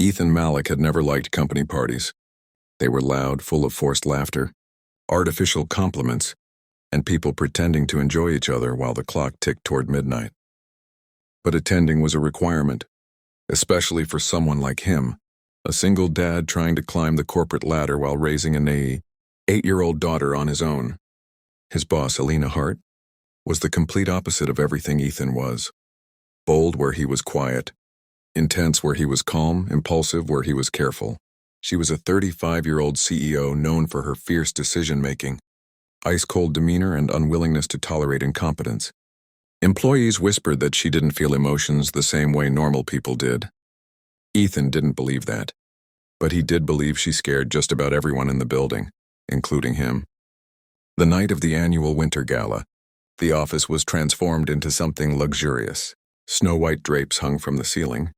Ethan Malik had never liked company parties. They were loud, full of forced laughter, artificial compliments, and people pretending to enjoy each other while the clock ticked toward midnight. But attending was a requirement, especially for someone like him, a single dad trying to climb the corporate ladder while raising an 8-year-old daughter on his own. His boss, Alina Hart, was the complete opposite of everything Ethan was. Bold where he was quiet, intense where he was calm, impulsive where he was careful. She was a 35-year-old CEO known for her fierce decision-making, ice-cold demeanor, and unwillingness to tolerate incompetence. Employees whispered that she didn't feel emotions the same way normal people did. Ethan didn't believe that, but he did believe she scared just about everyone in the building, including him. The night of the annual winter gala, the office was transformed into something luxurious. Snow-white drapes hung from the ceiling,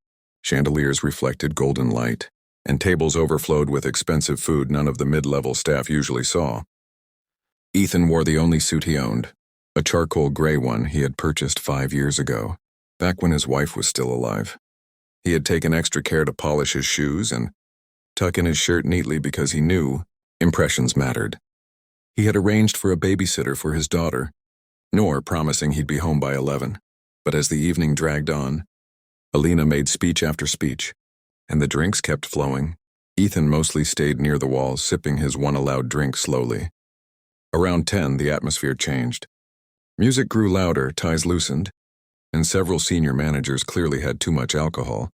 chandeliers reflected golden light, and tables overflowed with expensive food none of the mid-level staff usually saw. Ethan wore the only suit he owned, a charcoal gray one he had purchased 5 years ago, back when his wife was still alive. He had taken extra care to polish his shoes and tuck in his shirt neatly because he knew impressions mattered. He had arranged for a babysitter for his daughter, nor promising he'd be home by 11. But as the evening dragged on, Alina made speech after speech, and the drinks kept flowing. Ethan mostly stayed near the walls, sipping his one allowed drink slowly. Around 10, the atmosphere changed. Music grew louder, ties loosened, and several senior managers clearly had too much alcohol.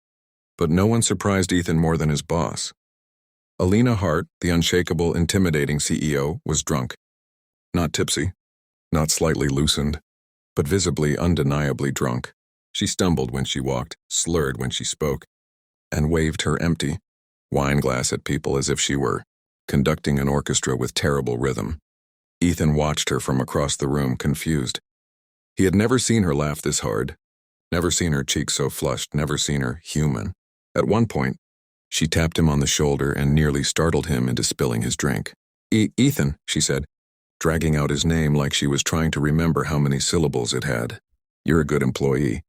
But no one surprised Ethan more than his boss. Alina Hart, the unshakable, intimidating CEO, was drunk. Not tipsy, not slightly loosened, but visibly, undeniably drunk. She stumbled when she walked, slurred when she spoke, and waved her empty wine glass at people as if she were conducting an orchestra with terrible rhythm. Ethan watched her from across the room, confused. He had never seen her laugh this hard, never seen her cheeks so flushed, never seen her human. At one point, she tapped him on the shoulder and nearly startled him into spilling his drink. Ethan, she said, dragging out his name like she was trying to remember how many syllables it had. You're a good employee.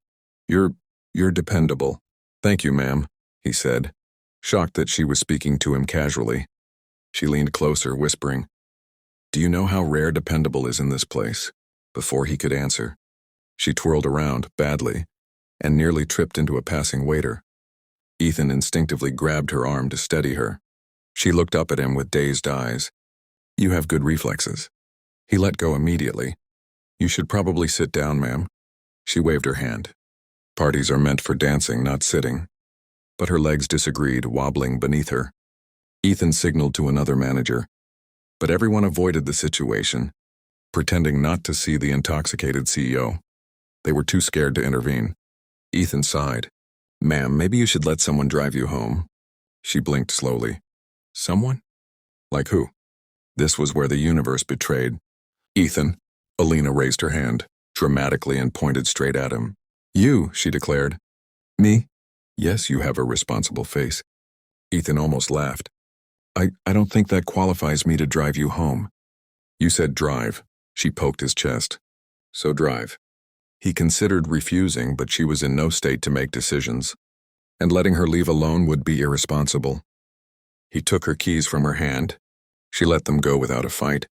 You're dependable. Thank you, ma'am, he said, shocked that she was speaking to him casually. She leaned closer, whispering, Do you know how rare dependable is in this place? Before he could answer, she twirled around, badly, and nearly tripped into a passing waiter. Ethan instinctively grabbed her arm to steady her. She looked up at him with dazed eyes. You have good reflexes. He let go immediately. You should probably sit down, ma'am. She waved her hand. Parties are meant for dancing, not sitting. But her legs disagreed, wobbling beneath her. Ethan signaled to another manager, but everyone avoided the situation, pretending not to see the intoxicated CEO. They were too scared to intervene. Ethan sighed. Ma'am, maybe you should let someone drive you home. She blinked slowly. Someone? Like who? This was where the universe betrayed. Ethan. Alina raised her hand, dramatically, and pointed straight at him. You, she declared. Me? Yes, you have a responsible face. Ethan almost laughed. I don't think that qualifies me to drive you home. You said drive. She poked his chest. So drive. He considered refusing, but she was in no state to make decisions, and letting her leave alone would be irresponsible. He took her keys from her hand. She let them go without a fight,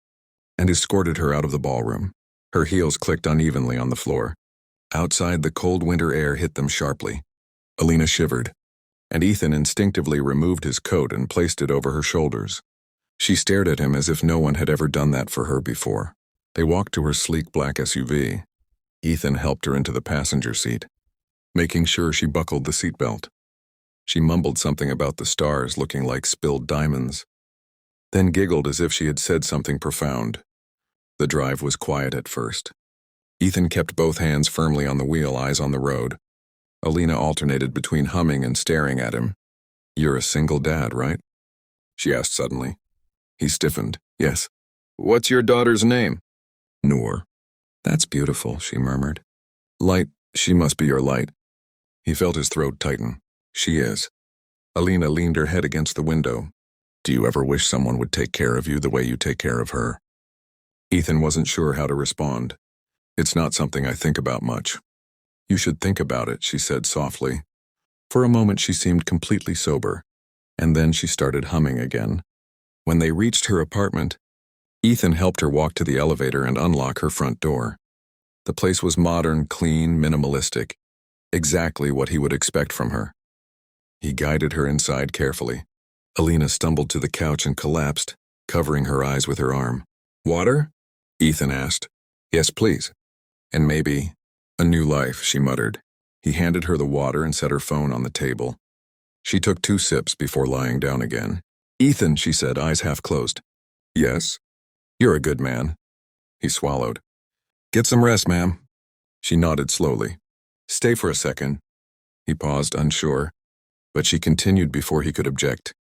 and escorted her out of the ballroom. Her heels clicked unevenly on the floor. Outside, the cold winter air hit them sharply. Alina shivered, and Ethan instinctively removed his coat and placed it over her shoulders. She stared at him as if no one had ever done that for her before. They walked to her sleek black SUV. Ethan helped her into the passenger seat, making sure she buckled the seatbelt. She mumbled something about the stars looking like spilled diamonds, then giggled as if she had said something profound. The drive was quiet at first. Ethan kept both hands firmly on the wheel, eyes on the road. Alina alternated between humming and staring at him. You're a single dad, right? She asked suddenly. He stiffened. Yes. What's your daughter's name? Noor. That's beautiful, she murmured. Light, she must be your light. He felt his throat tighten. She is. Alina leaned her head against the window. Do you ever wish someone would take care of you the way you take care of her? Ethan wasn't sure how to respond. It's not something I think about much. You should think about it, she said softly. For a moment she seemed completely sober, and then she started humming again. When they reached her apartment, Ethan helped her walk to the elevator and unlock her front door. The place was modern, clean, minimalistic, exactly what he would expect from her. He guided her inside carefully. Alina stumbled to the couch and collapsed, covering her eyes with her arm. "Water?" Ethan asked. "Yes, please." "And maybe a new life," she muttered. He handed her the water and set her phone on the table. She took 2 sips before lying down again. "Ethan," she said, eyes half closed. "Yes?" "You're a good man." He swallowed. "Get some rest, ma'am." She nodded slowly. "Stay for a second." He paused, unsure, but she continued before he could object.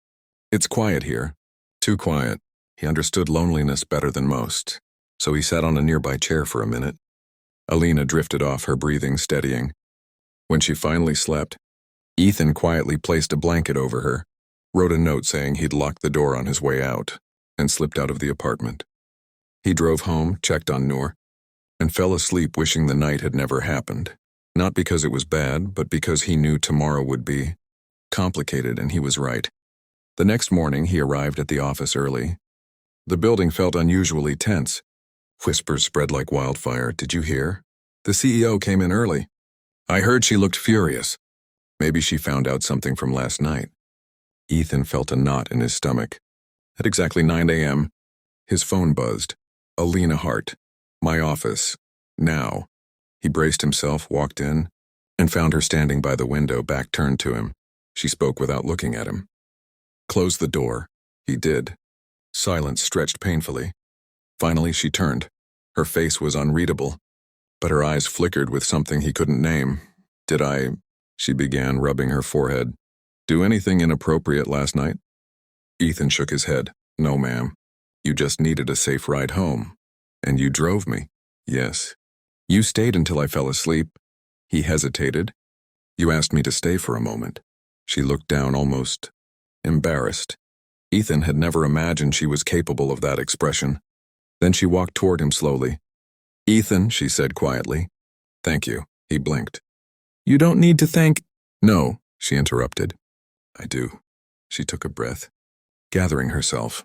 "It's quiet here. Too quiet." He understood loneliness better than most, so he sat on a nearby chair for a minute. Alina drifted off, her breathing steadying. When she finally slept, Ethan quietly placed a blanket over her, wrote a note saying he'd locked the door on his way out, and slipped out of the apartment. He drove home, checked on Noor, and fell asleep wishing the night had never happened. Not because it was bad, but because he knew tomorrow would be complicated, and he was right. The next morning he arrived at the office early. The building felt unusually tense. Whispers spread like wildfire. "Did you hear? The CEO came in early." "I heard." She looked furious. Maybe she found out something from last night. Ethan felt a knot in his stomach. At exactly 9 a.m., his phone buzzed. Alina Hart. "My office. Now." He braced himself, walked in, and found her standing by the window, back turned to him. She spoke without looking at him. "Close the door." He did. Silence stretched painfully. Finally she turned. Her face was unreadable, but her eyes flickered with something he couldn't name. "Did I," she began, rubbing her forehead, "do anything inappropriate last night?" Ethan shook his head. "No, ma'am. You just needed a safe ride home. And you drove me." "Yes." "You stayed until I fell asleep." He hesitated. "You asked me to stay for a moment." She looked down, almost embarrassed. Ethan had never imagined she was capable of that expression. Then she walked toward him slowly. "Ethan," she said quietly. "Thank you." He blinked. "You don't need to thank—" "No," she interrupted. "I do." She took a breath, gathering herself.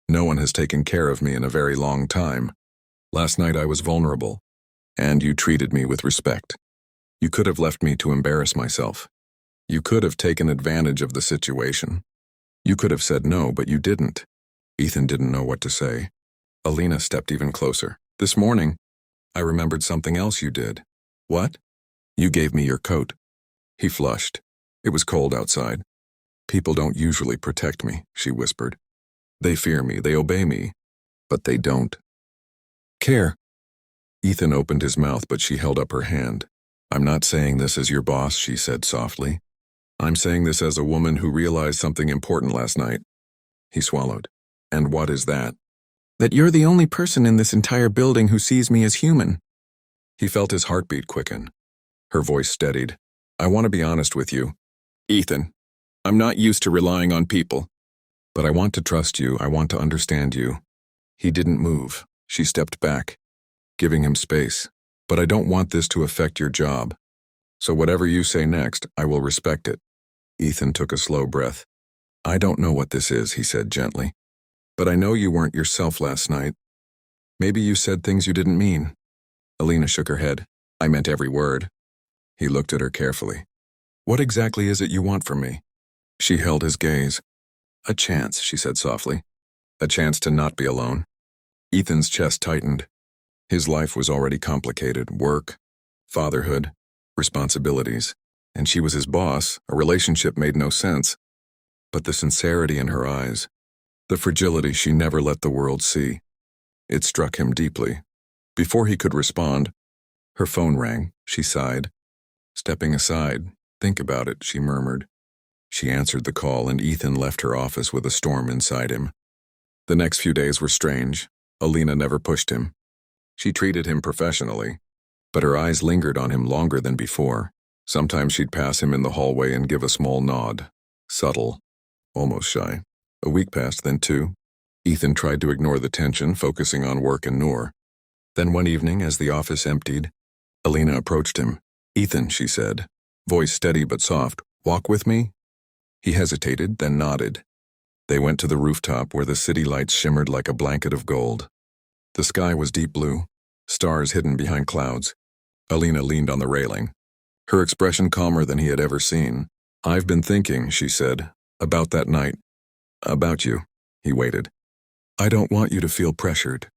"No one has taken care of me in a very long time. Last night I was vulnerable, and you treated me with respect. You could have left me to embarrass myself. You could have taken advantage of the situation. You could have said no, but you didn't." Ethan didn't know what to say. Alina stepped even closer. "This morning, I remembered something else you did." "What?" "You gave me your coat." He flushed. It was cold outside. "People don't usually protect me," she whispered. "They fear me, they obey me, but they don't care." Ethan opened his mouth, but she held up her hand. "I'm not saying this as your boss," she said softly. "I'm saying this as a woman who realized something important last night." He swallowed. "And what is that?" "That you're the only person in this entire building who sees me as human." He felt his heartbeat quicken. Her voice steadied. "I want to be honest with you, Ethan. I'm not used to relying on people. But I want to trust you, I want to understand you." He didn't move. She stepped back, giving him space. "But I don't want this to affect your job. So whatever you say next, I will respect it." Ethan took a slow breath. "I don't know what this is," he said gently. "But I know you weren't yourself last night. Maybe you said things you didn't mean." Alina shook her head. "I meant every word." He looked at her carefully. "What exactly is it you want from me?" She held his gaze. "A chance," she said softly. "A chance to not be alone." Ethan's chest tightened. His life was already complicated. Work, fatherhood, responsibilities. And she was his boss. A relationship made no sense. But the sincerity in her eyes, the fragility she never let the world see, it struck him deeply. Before he could respond, her phone rang. She sighed. Stepping aside, "Think about it," she murmured. She answered the call, and Ethan left her office with a storm inside him. The next few days were strange. Alina never pushed him. She treated him professionally, but her eyes lingered on him longer than before. Sometimes she'd pass him in the hallway and give a small nod. Subtle, almost shy. A week passed, then 2. Ethan tried to ignore the tension, focusing on work and Noor. Then one evening, as the office emptied, Alina approached him. "Ethan," she said, voice steady but soft, Walk with me? He hesitated, then nodded. They went to the rooftop where the city lights shimmered like a blanket of gold. The sky was deep blue, stars hidden behind clouds. Alina leaned on the railing, her expression calmer than he had ever seen. "I've been thinking," she said, "about that night. About you." He waited. "I don't want you to feel pressured,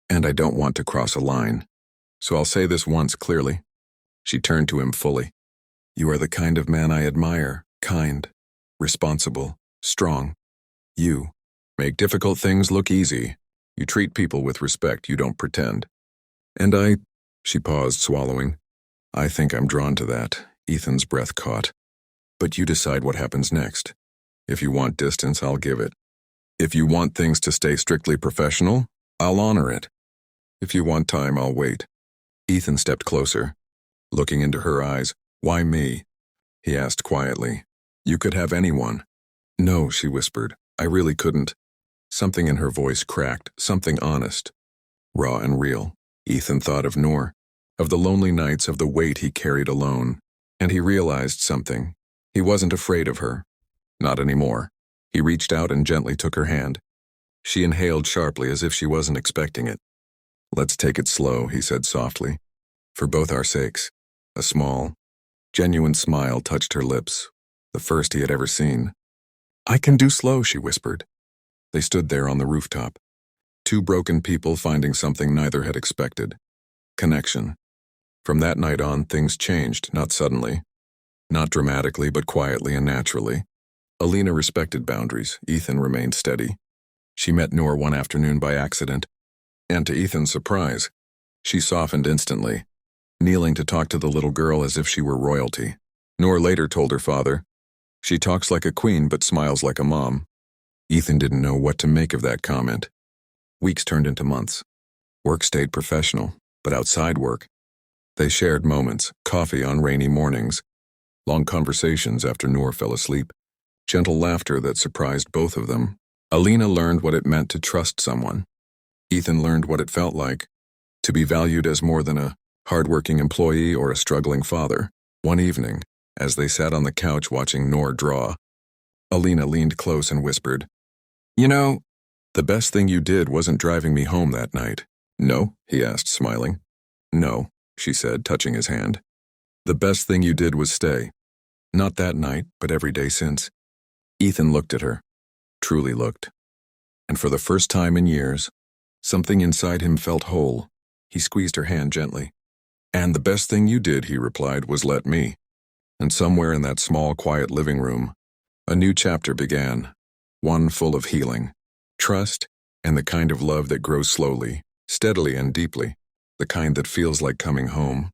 and I don't want to cross a line. So I'll say this once clearly." She turned to him fully. "You are the kind of man I admire, kind, responsible, strong. You make difficult things look easy. You treat people with respect, you don't pretend. And she paused, swallowing. "I think I'm drawn to that." Ethan's breath caught. "But you decide what happens next. If you want distance, I'll give it. If you want things to stay strictly professional, I'll honor it. If you want time, I'll wait." Ethan stepped closer, looking into her eyes. "Why me?" he asked quietly. "You could have anyone." "No," she whispered. "I really couldn't." Something in her voice cracked, something honest, raw and real. Ethan thought of Noor, of the lonely nights, of the weight he carried alone. And he realized something. He wasn't afraid of her. Not anymore. He reached out and gently took her hand. She inhaled sharply as if she wasn't expecting it. "Let's take it slow," he said softly. "For both our sakes." A small, genuine smile touched her lips, the first he had ever seen. "I can do slow," she whispered. They stood there on the rooftop. Two broken people finding something neither had expected. Connection. From that night on, things changed, not suddenly. Not dramatically, but quietly and naturally. Alina respected boundaries. Ethan remained steady. She met Noor one afternoon by accident, and to Ethan's surprise, she softened instantly, kneeling to talk to the little girl as if she were royalty. Noor later told her father, "She talks like a queen but smiles like a mom." Ethan didn't know what to make of that comment. Weeks turned into months. Work stayed professional, but outside work, they shared moments, coffee on rainy mornings, long conversations after Noor fell asleep, gentle laughter that surprised both of them. Alina learned what it meant to trust someone. Ethan learned what it felt like to be valued as more than a hard-working employee or a struggling father. One evening, as they sat on the couch watching Noor draw, Alina leaned close and whispered, "You know, the best thing you did wasn't driving me home that night." "No?" he asked, smiling. "No," she said, touching his hand. "The best thing you did was stay. Not that night, but every day since." Ethan looked at her, truly looked. And for the first time in years, something inside him felt whole. He squeezed her hand gently. "And the best thing you did," he replied, "was let me." And somewhere in that small, quiet living room, a new chapter began, one full of healing, trust, and the kind of love that grows slowly, steadily and deeply, the kind that feels like coming home.